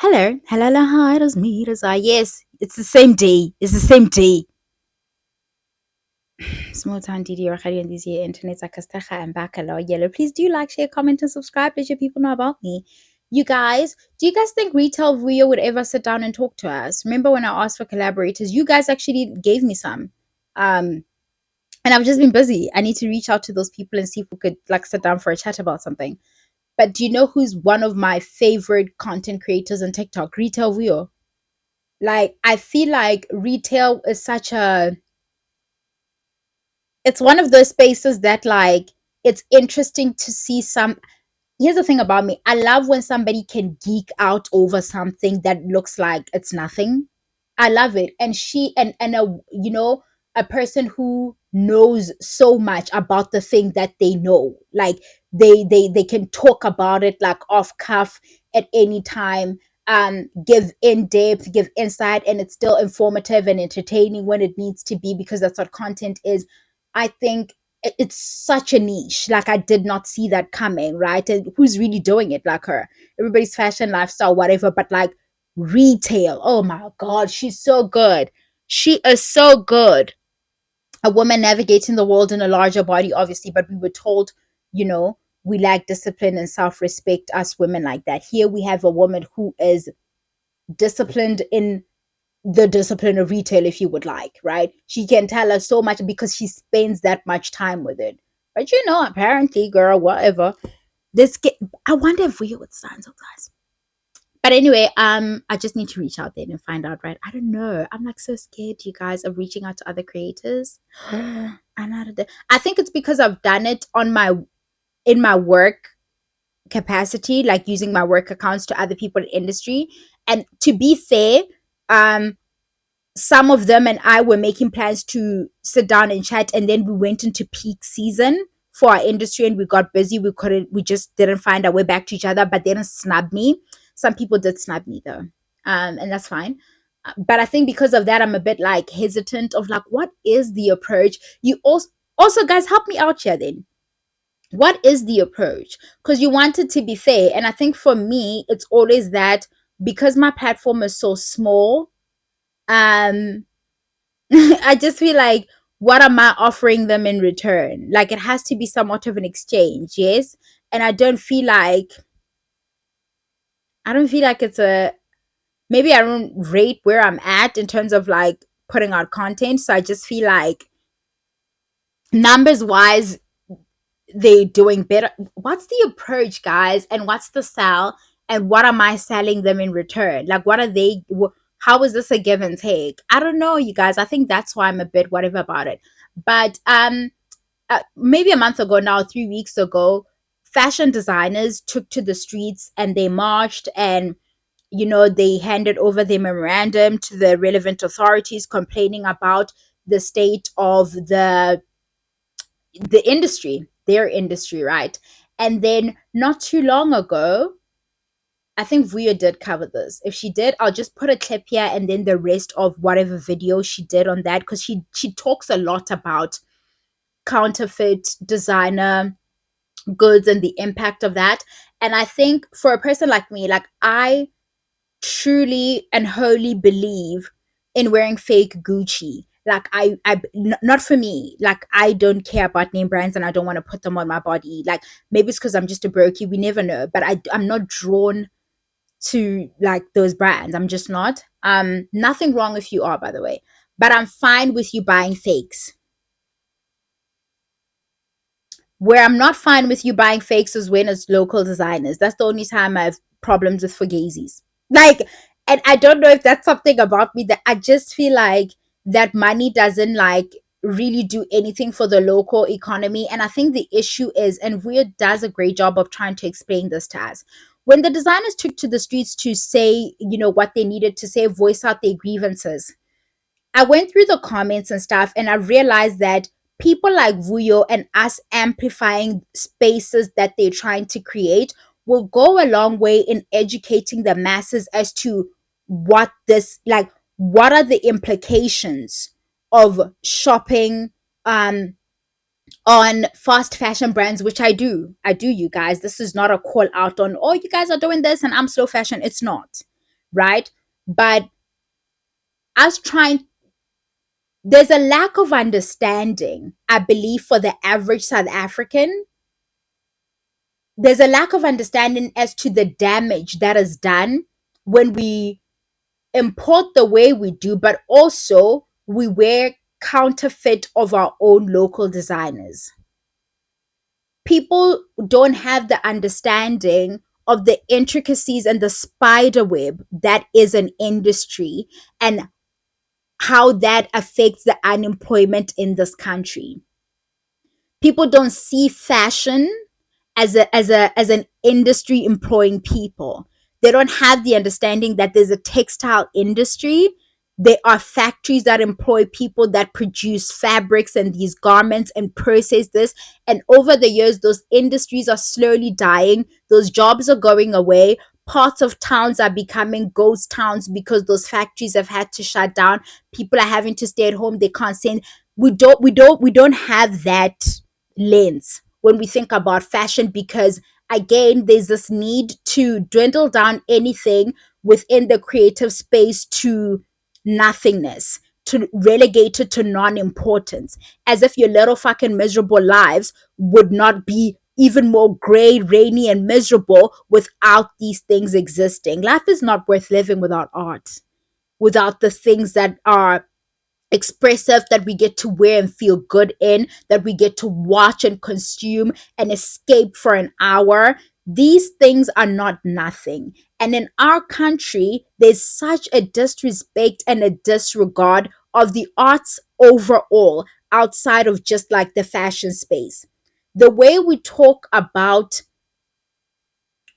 Hello, hello, hello, hi, it is me, it is I. Yes, it's the same day. It's the same day. Small town Didi or Khadi and these here internet Akastacha and Bakala Yellow. Please do like, share, comment, and subscribe. Let your people know about me. You guys, do you guys think Retail Vuyo would ever sit down and talk to us? Remember when I asked for collaborators? You guys actually gave me some. Um, and I've just been busy. I need to reach out to those people and see if we could like sit down for a chat about something. But do you know who's one of my favorite content creators on TikTok? Retail Vuyo. Like I feel like retail is such a it's one of those spaces that like it's interesting to see some. Here's the thing about me. I love when somebody can geek out over something that looks like it's nothing. I love it. And she and a a person who knows so much about the thing that they know. Like they can talk about it like off cuff at any time. Give in depth, give insight, and it's still informative and entertaining when it needs to be because that's what content is. I think it's such a niche. Like I did not see that coming, right? And who's really doing it like her? Everybody's fashion, lifestyle, whatever, but like retail. Oh my god, she's so good. She is so good. A woman navigating the world in a larger body, obviously, but we were told, you know, we lack discipline and self-respect, us women like that. Here we have a woman who is disciplined in the discipline of retail, if you would like, right? She can tell us so much because she spends that much time with it. But apparently, girl, whatever. This get, I wonder if we would stand so guys. But anyway, I just need to reach out there and find out, right? I don't know. I'm like so scared, you guys, of reaching out to other creators. I think it's because I've done it on my in my work capacity, like using my work accounts to other people in industry. And to be fair, um, some of them and I were making plans to sit down and chat, and then we went into peak season for our industry and we got busy. We just didn't find our way back to each other, but they didn't snub me. Some people did snub me though. And that's fine. But I think because of that, I'm a bit like hesitant of like, what is the approach? You also guys help me out here then. What is the approach? Because you want it to be fair. And I think for me, it's always that because my platform is so small, um I just feel like, what am I offering them in return? Like it has to be somewhat of an exchange, yes. And I don't feel like it's a maybe I don't rate where I'm at in terms of like putting out content. So I just feel like numbers wise, they doing better. What's the approach, guys? And what's the sell? And what am I selling them in return? Like, what are they? How is this a give and take? I don't know, you guys. I think that's why I'm a bit whatever about it. But maybe a month ago now, 3 weeks ago, fashion designers took to the streets and they marched and they handed over their memorandum to the relevant authorities complaining about the state of the industry, their industry, right? And then not too long ago, I think Vuya did cover this. If she did, I'll just put a clip here and then the rest of whatever video she did on that, because she talks a lot about counterfeit designer goods and the impact of that. And I think for a person like me, like I truly and wholly believe in wearing fake Gucci. Like not for me. Like I don't care about name brands and I don't want to put them on my body. Like maybe it's because I'm just a brokey. We never know. But I'm not drawn to like those brands. I'm just not. Nothing wrong if you are, by the way. But I'm fine with you buying fakes. Where I'm not fine with you buying fakes is when it's local designers. That's the only time I have problems with Fugazis. Like, and I don't know if that's something about me that I just feel like that money doesn't like really do anything for the local economy. And I think the issue is, and Vuya does a great job of trying to explain this to us. When the designers took to the streets to say, what they needed to say, voice out their grievances, I went through the comments and stuff and I realized that people like Vuyo and us amplifying spaces that they're trying to create will go a long way in educating the masses as to what are the implications of shopping on fast fashion brands, which I do, you guys. This is not a call out on, oh, you guys are doing this and I'm slow fashion. It's not. right? But us trying, there's a lack of understanding, I believe, for the average South African. There's a lack of understanding as to the damage that is done when we import the way we do, but also we wear counterfeit of our own local designers. People don't have the understanding of the intricacies and the spider web that is an industry, and how that affects the unemployment in this country. People don't see fashion as an industry employing people. They don't have the understanding that there's a textile industry. There are factories that employ people that produce fabrics and these garments and process this. And over the years, those industries are slowly dying. Those jobs are going away. Parts of towns are becoming ghost towns because those factories have had to shut down. People are having to stay at home. They can't send. We don't have that lens when we think about fashion, because again, there's this need to dwindle down anything within the creative space to nothingness, to relegate it to non-importance, as if your little fucking miserable lives would not be even more gray, rainy, and miserable without these things existing. Life is not worth living without art, without the things that are expressive, that we get to wear and feel good in, that we get to watch and consume and escape for an hour. These things are not nothing. And in our country, there's such a disrespect and a disregard of the arts overall, outside of just like the fashion space. The way we talk about,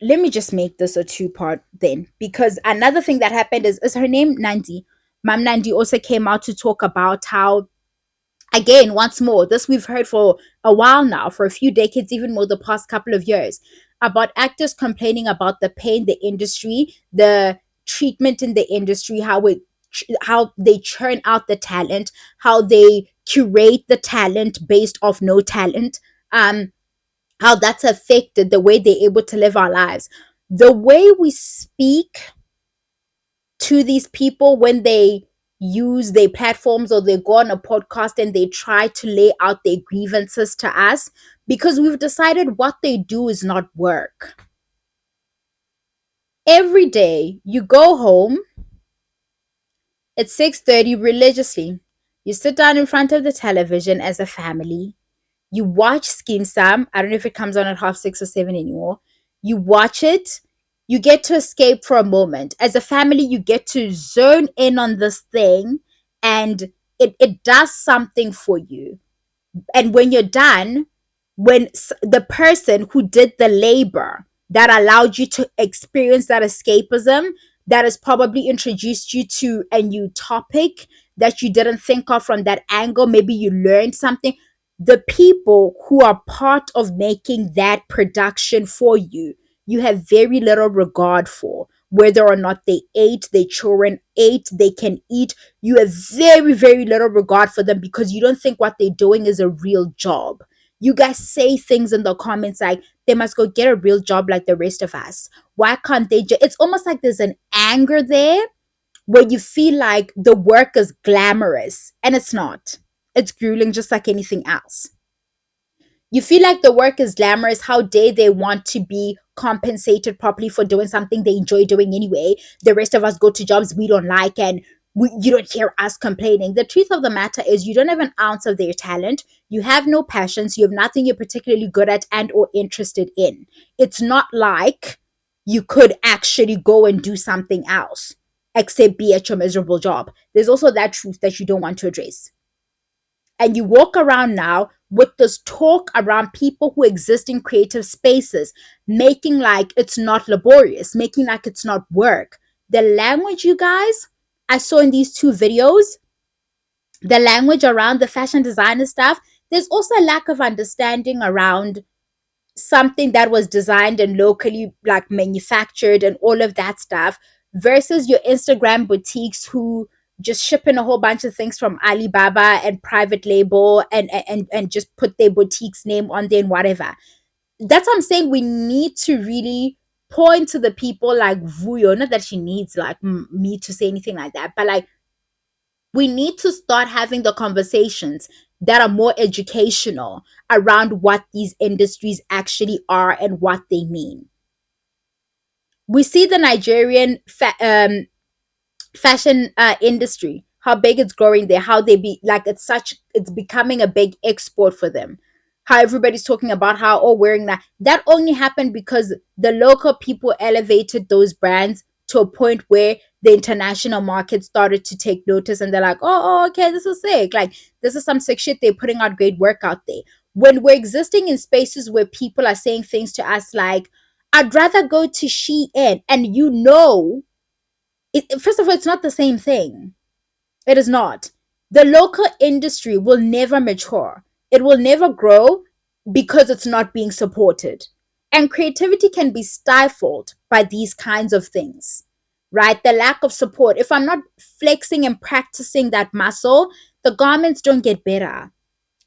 let me just make this a two-part then, because another thing that happened is her name Nandi. Mam Nandi also came out to talk about how, again, once more, this we've heard for a while now, for a few decades, even more the past couple of years, about actors complaining about the pay in the industry, the treatment in the industry, how they churn out the talent, how they curate the talent based off no talent, how that's affected the way they're able to live our lives. The way we speak to these people when they use their platforms, or they go on a podcast and they try to lay out their grievances to us, because we've decided what they do is not work. Every day you go home at 6:30 religiously. You sit down in front of the television as a family. You watch Skeem Sam. I don't know if it comes on at half 6 or 7 anymore. You watch it. You get to escape for a moment. As a family, you get to zone in on this thing, and it does something for you. And when you're done, when the person who did the labor that allowed you to experience that escapism, that has probably introduced you to a new topic that you didn't think of from that angle, maybe you learned something. The people who are part of making that production for you, you have very little regard for. Whether or not they ate, their children ate, they can eat, you have very, very little regard for them, because you don't think what they're doing is a real job. You guys say things in the comments like, they must go get a real job like the rest of us. Why can't they it's almost like there's an anger there, where you feel like the work is glamorous, and it's not. It's grueling, just like anything else. You feel like the work is glamorous. How dare they want to be compensated properly for doing something they enjoy doing anyway? The rest of us go to jobs we don't like, and you don't hear us complaining. The truth of the matter is, you don't have an ounce of their talent. You have no passions. You have nothing you're particularly good at and or interested in. It's not like you could actually go and do something else except be at your miserable job. There's also that truth that you don't want to address. And you walk around now with this talk around people who exist in creative spaces, making like it's not laborious, making like it's not work. The language, you guys, I saw in these two videos, the language around the fashion designer stuff, there's also a lack of understanding around something that was designed and locally like manufactured and all of that stuff, versus your Instagram boutiques who just ship in a whole bunch of things from Alibaba and private label, and just put their boutique's name on there and whatever. That's what I'm saying. We need to really point to the people like Vuyo, not that she needs like me to say anything like that, but like we need to start having the conversations that are more educational around what these industries actually are and what they mean. We see the Nigerian fashion industry, how big it's growing there, how they be like it's becoming a big export for them. How everybody's talking about how, oh, wearing that only happened because the local people elevated those brands to a point where the international market started to take notice, and they're like, oh, okay, this is sick, like this is some sick shit, they're putting out great work out there. When we're existing in spaces where people are saying things to us like, I'd rather go to Shein, and first of all, it's not the same thing. It is not. The local industry will never mature. It will never grow because it's not being supported. And creativity can be stifled by these kinds of things, right? The lack of support. If I'm not flexing and practicing that muscle, the garments don't get better.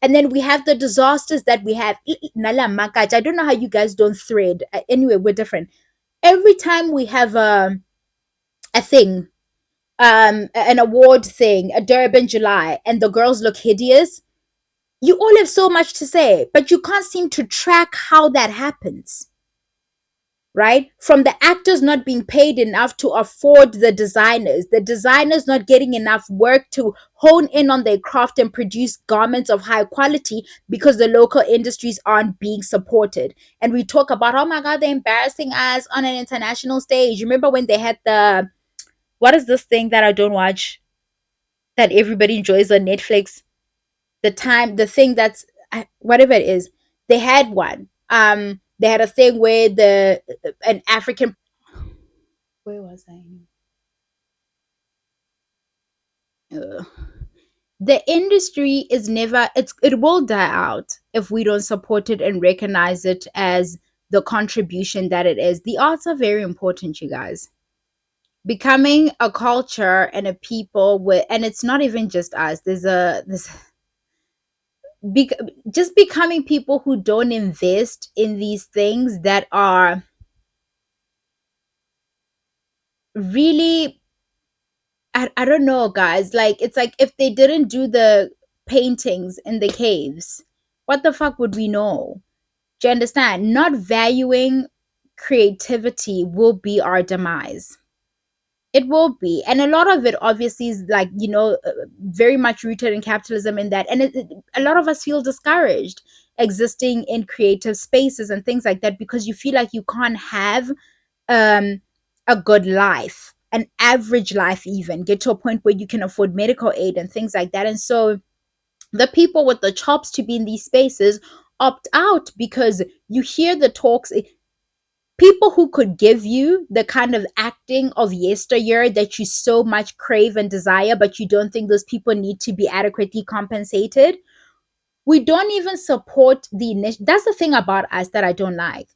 And then we have the disasters that we have. Nala Makaj. I don't know how you guys don't thread. Anyway, we're different. Every time we have a thing, an award thing, a Durban July, and the girls look hideous, you all have so much to say, but you can't seem to track how that happens, right? From the actors not being paid enough to afford the designers not getting enough work to hone in on their craft and produce garments of high quality because the local industries aren't being supported. And we talk about, oh my God, they're embarrassing us on an international stage. Remember when they had what is this thing that I don't watch that everybody enjoys on Netflix? The thing that's whatever it is, they had one. They had a thing where an African, where was I? Ugh. The industry is never it will die out if we don't support it and recognize it as the contribution that it is. The arts are very important, you guys. Becoming a culture and a people with, and it's not even just us. There's a this be, just becoming people who don't invest in these things that are really, I don't know, guys, like it's like if they didn't do the paintings in the caves, what the fuck would we know? Do you understand? Not valuing creativity will be our demise. It will be. And a lot of it obviously is like, very much rooted in capitalism in that. And a lot of us feel discouraged existing in creative spaces and things like that because you feel like you can't have um, a good life, an average life, even get to a point where you can afford medical aid and things like that. And so the people with the chops to be in these spaces opt out because you hear the talks. People who could give you the kind of acting of yesteryear that you so much crave and desire, but you don't think those people need to be adequately compensated. We don't even support the initiative. That's the thing about us that I don't like.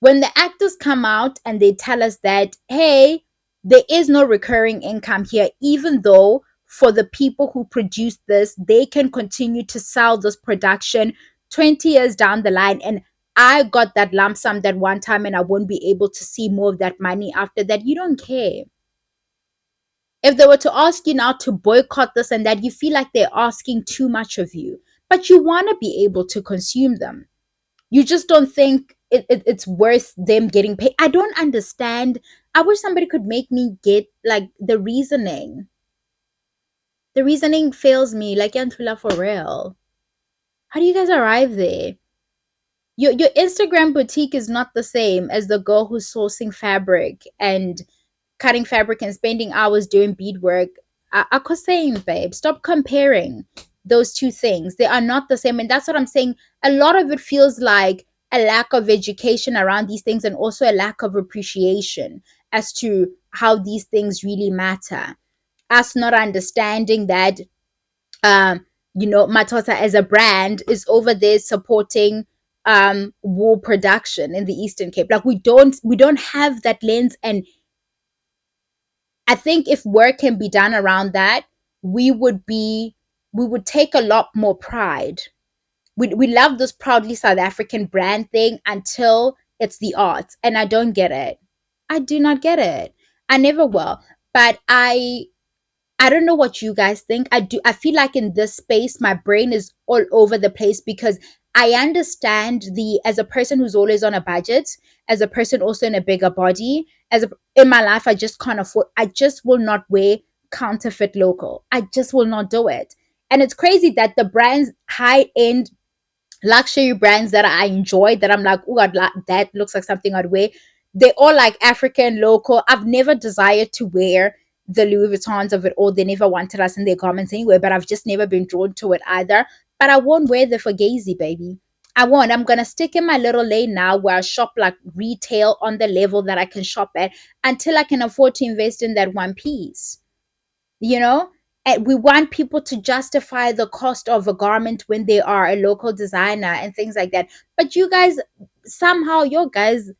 When the actors come out and they tell us that, hey, there is no recurring income here, even though for the people who produce this, they can continue to sell this production 20 years down the line. And I got that lump sum that one time and I won't be able to see more of that money after that. You don't care. If they were to ask you now to boycott this and that, you feel like they're asking too much of you, but you want to be able to consume them. You just don't think it's worth them getting paid. I don't understand. I wish somebody could make me get like the reasoning. The reasoning fails me, like Yantula, for real. How do you guys arrive there? Your Instagram boutique is not the same as the girl who's sourcing fabric and cutting fabric and spending hours doing beadwork. Ako saying, babe, stop comparing those two things. They are not the same. And that's what I'm saying. A lot of it feels like a lack of education around these things and also a lack of appreciation as to how these things really matter. Us not understanding that Matota as a brand is over there supporting wool production in the Eastern Cape. Like we don't have that lens, and I think if work can be done around that, we would take a lot more pride. We love this proudly South African brand thing until it's the arts, and I don't get it. I do not get it. I never will. But I don't know what you guys think. I feel like in this space my brain is all over the place because I understand the as a person who's always on a budget, as a person also in a bigger body, as a, in my life I just can't afford, I just will not wear counterfeit local. I just will not do it. And it's crazy that the brands, high end luxury brands that I enjoy, that I'm like, oh, that looks like something I'd wear. They all like African, local. I've never desired to wear the Louis Vuittons of it all. They never wanted us in their garments anyway, but I've just never been drawn to it either. But I won't wear the Fugazi, baby. I won't. I'm going to stick in my little lane now where I shop like retail on the level that I can shop at until I can afford to invest in that one piece, you know. And we want people to justify the cost of a garment when they are a local designer and things like that. But you guys, somehow your guys,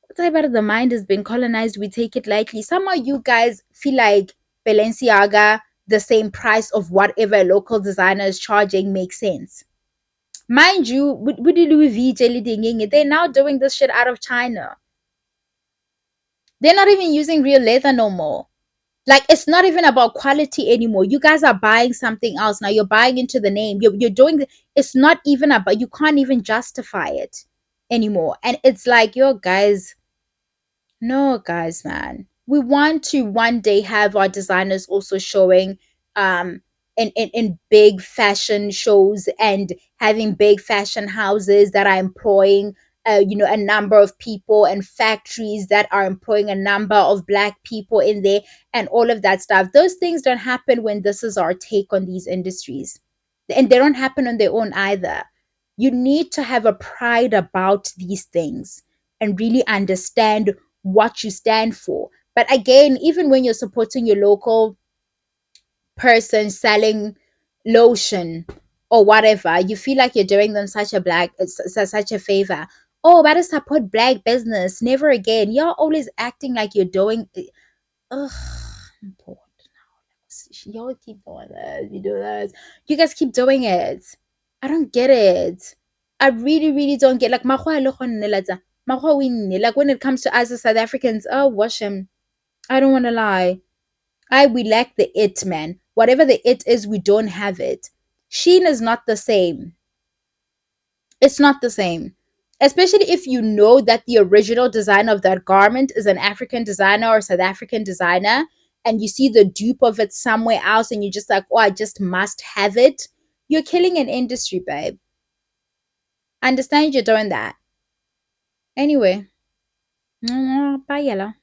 what's about the mind has been colonized, we take it lightly. Somehow you guys feel like Balenciaga, the same price of whatever a local designer is charging, makes sense. Mind you, with the Louis V jelly dinging, they're now doing this shit out of China. They're not even using real leather no more. Like, it's not even about quality anymore. You guys are buying something else now. You're buying into the name. You're doing it's not even about, you can't even justify it anymore. And it's like, yo guys, no, guys, man. We want to one day have our designers also showing in big fashion shows and having big fashion houses that are employing a number of people, and factories that are employing a number of black people in there, and all of that stuff. Those things don't happen when this is our take on these industries. And they don't happen on their own either. You need to have a pride about these things and really understand what you stand for. But again, even when you're supporting your local person selling lotion or whatever, you feel like you're doing them such a favor. Oh, better support black business. Never again. You're always acting like you're doing. Ugh, I'm bored now. Y'all keep doing this. You do this. You guys keep doing it. I don't get it. I really, really don't get, like Mahua le go nneletsa. Mahua o nne. Like when it comes to us as South Africans, oh wash him. I don't wanna lie. We lack the it, man. Whatever the it is, we don't have it. Sheen is not the same. It's not the same. Especially if you know that the original designer of that garment is an African designer or South African designer, and you see the dupe of it somewhere else and you're just like, oh, I just must have it. You're killing an industry, babe. I understand you're doing that. Anyway, bye, yellow.